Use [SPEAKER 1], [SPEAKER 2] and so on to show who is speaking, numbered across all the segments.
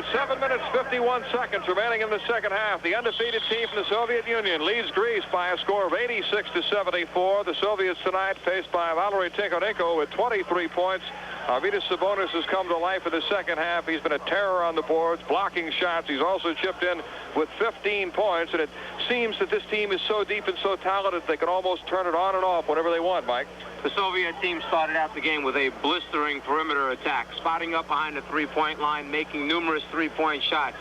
[SPEAKER 1] With 7 minutes, 51 seconds remaining in the second half, the undefeated team from the Soviet Union leads Greece by a score of 86-74. The Soviets tonight faced by Valery Tikhonenko with 23 points. Arvydas Sabonis has come to life in the second half. He's been a terror on the boards, blocking shots. He's also chipped in with 15 points, and it seems that this team is so deep and so talented they can almost turn it on and off whenever they want, Mike.
[SPEAKER 2] The Soviet team started out the game with a blistering perimeter attack, spotting up behind the three-point line, making numerous three-point shots.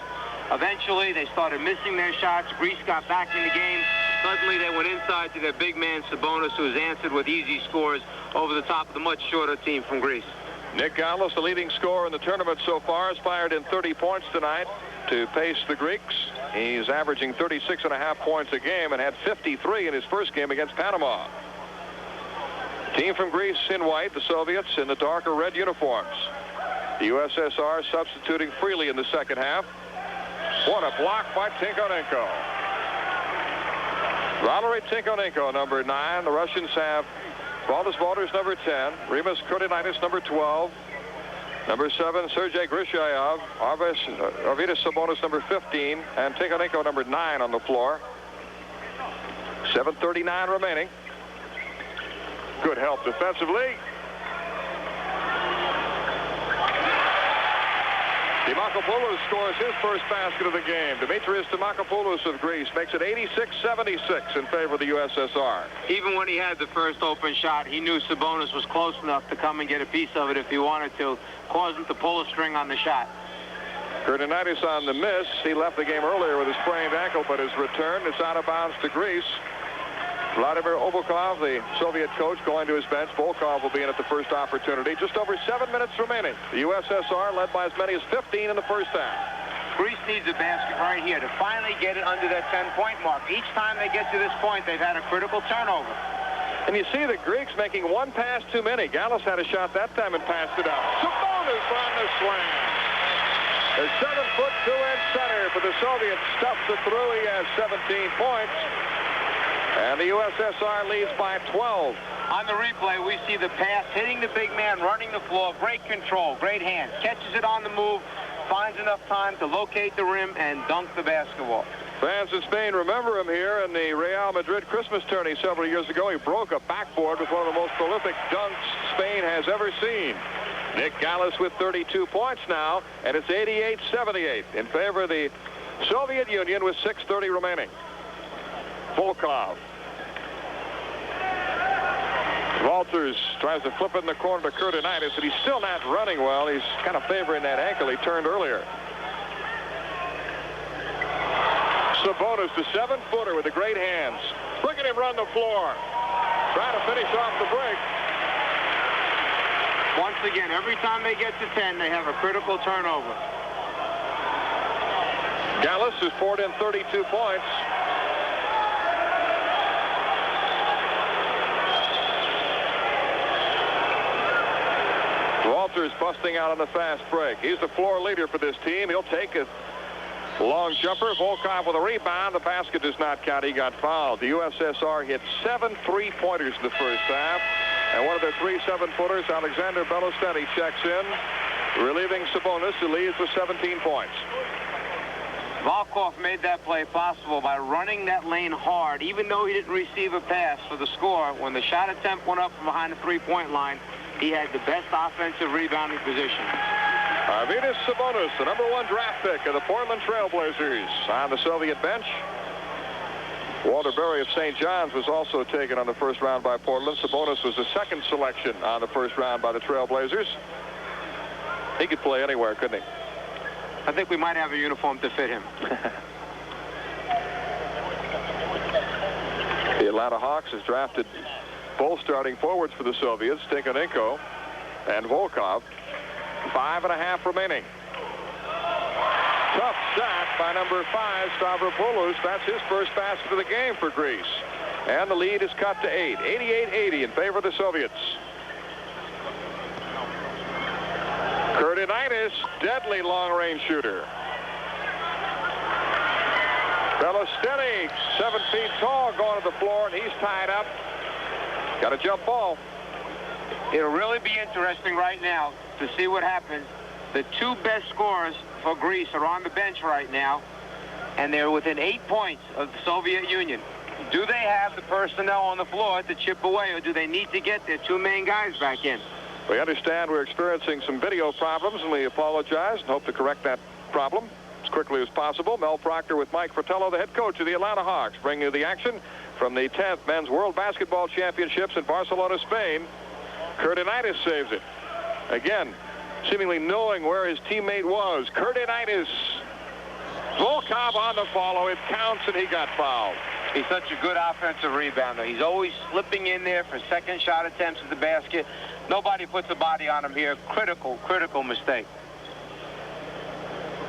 [SPEAKER 2] Eventually, they started missing their shots. Greece got back in the game. Suddenly, they went inside to their big man, Sabonis, who has answered with easy scores over the top of the much shorter team from Greece.
[SPEAKER 1] Nick Gallis, the leading scorer in the tournament so far, has fired in 30 points tonight to pace the Greeks. He's averaging 36.5 points a game and had 53 in his first game against Panama. Team from Greece in white, the Soviets in the darker red uniforms. The USSR substituting freely in the second half. What a block by Tikhonenko. Valery Tikhonenko, number 9. The Russians have Valdis Valters, number 10. Rimas Kurtinaitis, number 12. Number 7, Sergei Grishayev. Arvydas Sabonis, number 15. And Tikhonenko, number 9 on the floor. 7:39 remaining. Good help defensively. Dimakopoulos scores his first basket of the game. Dimitrios Dimakopoulos of Greece makes it 86-76 in favor of the USSR.
[SPEAKER 2] Even when he had the first open shot, he knew Sabonis was close enough to come and get a piece of it if he wanted to, cause him to pull a string on the shot.
[SPEAKER 1] Kurtinaitis on the miss. He left the game earlier with a sprained ankle, but his return is out of bounds to Greece. Vladimir Obukov, the Soviet coach, going to his bench. Volkov will be in at the first opportunity. Just over 7 minutes remaining. The USSR led by as many as 15 in the first half.
[SPEAKER 2] Greece needs a basket right here to finally get it under that 10-point mark. Each time they get to this point, they've had a critical turnover.
[SPEAKER 1] And you see the Greeks making one pass too many. Gallis had a shot that time and passed it out. Sabonis on the slam. The 7-foot 2-inch center for the Soviets stuffs it through. He has 17 points. And the USSR leads by 12.
[SPEAKER 2] On the replay, we see the pass hitting the big man, running the floor. Great control, great hands. Catches it on the move, finds enough time to locate the rim and dunk the basketball.
[SPEAKER 1] Fans in Spain remember him here in the Real Madrid Christmas tourney several years ago. He broke a backboard with one of the most prolific dunks Spain has ever seen. Nick Gallis with 32 points now, and it's 88-78 in favor of the Soviet Union with 6:30 remaining. Volkov. Valters tries to flip it in the corner to Kurtinaitis, and he's still not running well. He's kind of favoring that ankle he turned earlier. Sabonis, the 7-footer with the great hands. Look at him run the floor. Trying to finish off the break.
[SPEAKER 2] Once again, every time they get to 10, they have a critical turnover.
[SPEAKER 1] Gallis has poured in 32 points. Walters busting out on the fast break. He's the floor leader for this team. He'll take a long jumper. Volkov with a rebound. The basket does not count. He got fouled. The USSR hit 7 3-pointers in the first half. And one of their 3 7-footers, Alexander Belosteni, checks in, relieving Sabonis, who leads with 17 points.
[SPEAKER 2] Volkov made that play possible by running that lane hard, even though he didn't receive a pass for the score. When the shot attempt went up from behind the three-point line, he had the best offensive rebounding position.
[SPEAKER 1] Arvydas Sabonis, the #1 draft pick of the Portland Trailblazers, on the Soviet bench. Walter Berry of St. John's was also taken on the first round by Portland. Sabonis was the second selection on the first round by the Trailblazers. He could play anywhere, couldn't he?
[SPEAKER 2] I think we might have a uniform to fit him.
[SPEAKER 1] The Atlanta Hawks has drafted both starting forwards for the Soviets, Tikhonenko and Volkov. 5.5 remaining. Tough shot by number 5, Stavropoulos. That's his first basket of the game for Greece. And the lead is cut to 8. 88-80 in favor of the Soviets. Kurtinaitis, deadly long-range shooter. Belosteni, 7 feet tall, going to the floor, and he's tied up. Got a jump ball.
[SPEAKER 2] It'll really be interesting right now to see what happens The two best scorers for Greece are on the bench right now, and they're within 8 points of the Soviet Union. Do they have the personnel on the floor to chip away, or do they need to get their two main guys back in?
[SPEAKER 1] We understand we're experiencing some video problems, and we apologize and hope to correct that problem as quickly as possible. Mel Proctor with Mike Fratello, the head coach of the Atlanta Hawks, bringing you the action from the 10th Men's World Basketball Championships in Barcelona, Spain. Curtinitis saves it. Again, seemingly knowing where his teammate was. Curtinitis. Volkov on the follow. It counts, and he got fouled.
[SPEAKER 2] He's such a good offensive rebounder. He's always slipping in there for second shot attempts at the basket. Nobody puts a body on him here. Critical mistake.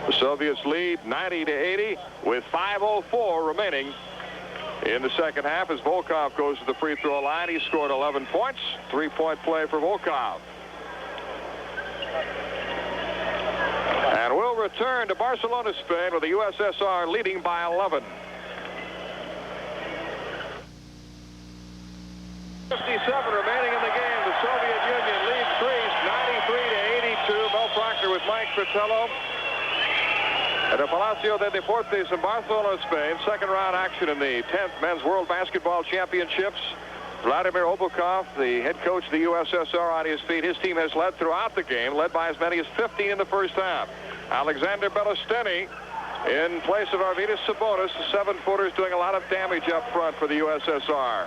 [SPEAKER 1] The Soviets lead 90-80 with 5:04 remaining in the second half as Volkov goes to the free throw line. He scored 11 points. 3-point play for Volkov. And we'll return to Barcelona, Spain, with the USSR leading by 11. 57 remaining in the game. The Soviet Union leads Greece 93-82. Mel Proctor with Mike Fratello at the Palacio de Deportes in Barcelona, Spain. Second round action in the 10th Men's World Basketball Championships. Vladimir Obukov, the head coach of the USSR, on his feet. His team has led throughout the game, led by as many as 15 in the first half. Alexander Belosteny in place of Arvydas Sabonis. The 7-footer is doing a lot of damage up front for the USSR.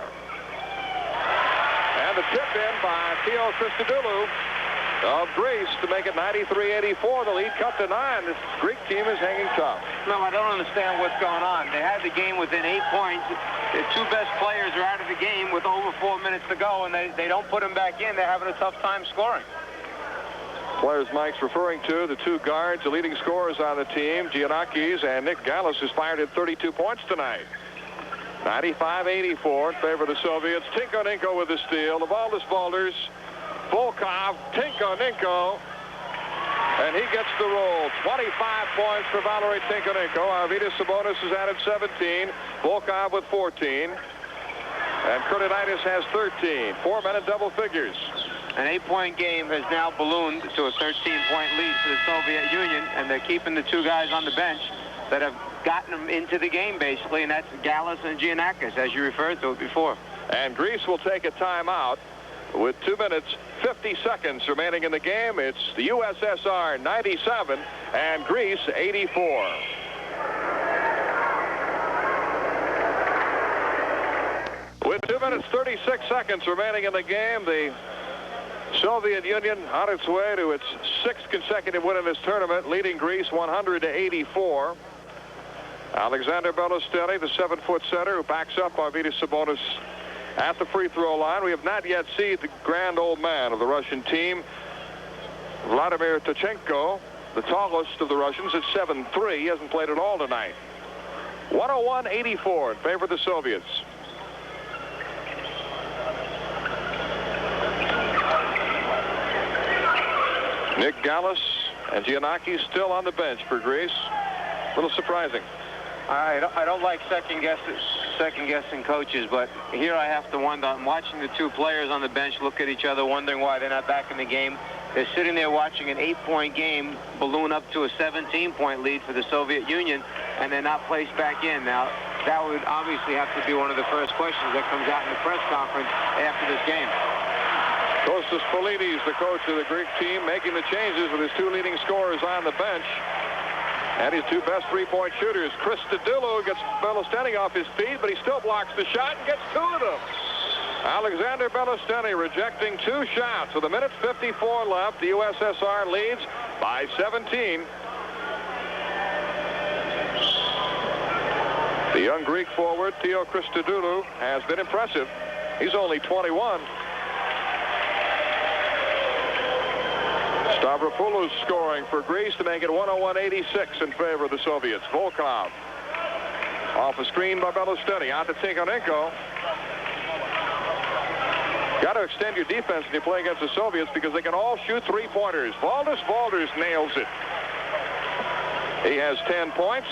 [SPEAKER 1] And the tip in by Theo Christodoulou of Greece to make it 93-84. The lead cut to 9. This Greek team is hanging tough.
[SPEAKER 2] No, I don't understand what's going on. They had the game within 8 points. The two best players are out of the game with over 4 minutes to go, and they don't put them back in. They're having a tough time scoring.
[SPEAKER 1] Players Mike's referring to, the two guards, the leading scorers on the team, Giannakis and Nick Gallis, who's fired at 32 points tonight. 95-84 in favor of the Soviets. Tinko-Ninko with the steal. The Valdis, Volkov, Tinko-Ninko, and he gets the roll. 25 points for Valery Tinko-Ninko. Arvydas Sabonis has added 17. Volkov with 14. And Curtinitis has 13. 4 men in double figures.
[SPEAKER 2] An 8-point game has now ballooned to a 13-point lead for the Soviet Union, and they're keeping the two guys on the bench that have gotten them into the game, basically, and that's Gallis and Giannakis, as you referred to it before.
[SPEAKER 1] And Greece will take a timeout with 2 minutes, 50 seconds remaining in the game. It's the USSR 97 and Greece 84. With 2 minutes, 36 seconds remaining in the game, the Soviet Union on its way to its 6th consecutive win in this tournament, leading Greece 100-84. Alexander Belosteny, the 7-foot center, who backs up Arvydas Sabonis at the free throw line. We have not yet seen the grand old man of the Russian team, Vladimir Tachenko, the tallest of the Russians at 7'3". He hasn't played at all tonight. 101-84 in favor of the Soviets. Nick Gallis and Giannakis still on the bench for Greece. A little surprising.
[SPEAKER 2] I don't like second-guessing coaches, but here I have to wonder. I'm watching the two players on the bench look at each other, wondering why they're not back in the game. They're sitting there watching an 8-point game balloon up to a 17-point lead for the Soviet Union, and they're not placed back in. Now, that would obviously have to be one of the first questions that comes out in the press conference after this game.
[SPEAKER 1] Kostas Polides, the coach of the Greek team, making the changes with his two leading scorers on the bench. And his two best three-point shooters. Christodoulou gets Belosteny off his feet, but he still blocks the shot and gets 2 of them. Alexander Belosteny rejecting 2 shots. With 1 minute 54 left, the USSR leads by 17. The young Greek forward, Theo Christodoulou, has been impressive. He's only 21. Stavropoulos scoring for Greece to make it 101-86 in favor of the Soviets. Volkov off a screen by Belosteny. Out to Tinko-Ninko. Got to extend your defense when you play against the Soviets because they can all shoot 3-pointers. Valdis nails it. He has 10 points.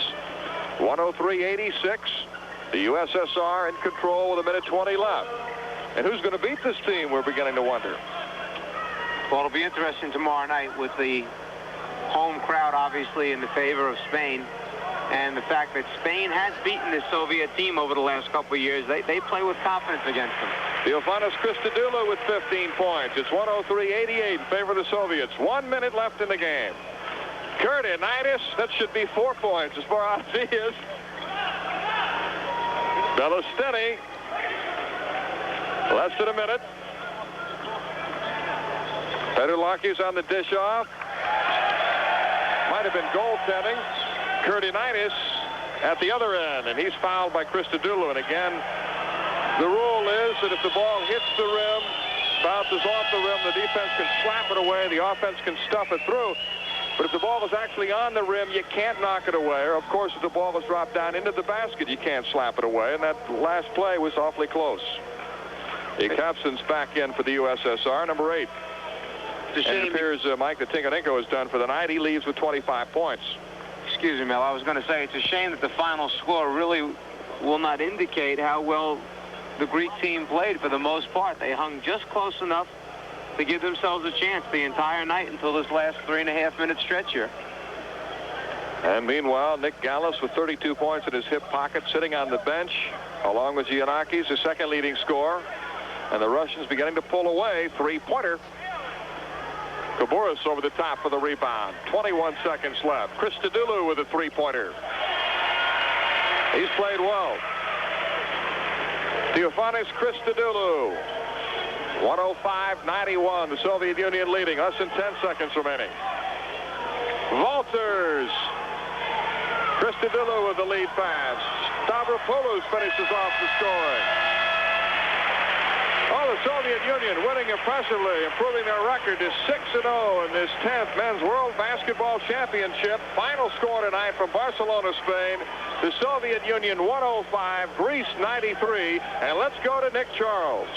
[SPEAKER 1] 103-86. The USSR in control with 1 minute 20 left. And who's going to beat this team, we're beginning to wonder.
[SPEAKER 2] Well, it'll be interesting tomorrow night with the home crowd obviously in the favor of Spain. And the fact that Spain has beaten the Soviet team over the last couple of years, they play with confidence against them.
[SPEAKER 1] Theofanis Christodoulou with 15 points. It's 103-88 in favor of the Soviets. 1 minute left in the game. Kurtinitis, that should be 4 points as far as he is. Belosteni, less than a minute. Pedulaki's on the dish off. Might have been goaltending. Kurtinitis at the other end, and he's fouled by Christodoulou. And again, the rule is that if the ball hits the rim, bounces off the rim, the defense can slap it away, the offense can stuff it through. But if the ball is actually on the rim, you can't knock it away. Or, of course, if the ball is dropped down into the basket, you can't slap it away. And that last play was awfully close. Ekapson's back in for the USSR, number 8. And it appears, Mike, that Tinkarenko is done for the night. He leaves with 25 points.
[SPEAKER 2] Excuse me, Mel. I was going to say it's a shame that the final score really will not indicate how well the Greek team played for the most part. They hung just close enough to give themselves a chance the entire night until this last 3.5-minute stretch here.
[SPEAKER 1] And meanwhile, Nick Gallis with 32 points in his hip pocket, sitting on the bench, along with Giannakis, the second leading scorer. And the Russians beginning to pull away. Three-pointer. Kaburis over the top for the rebound. 21 seconds left. Christodoulou with a three-pointer. He's played well. Theofanis Christodoulou. 105-91. The Soviet Union leading. Less than 10 seconds remaining. Walters. Christodoulou with the lead pass. Stavropoulos finishes off the scoring. Oh, the Soviet Union winning impressively, improving their record to 6-0 in this 10th Men's World Basketball Championship. Final score tonight from Barcelona, Spain. The Soviet Union 105, Greece 93. And let's go to Nick Charles.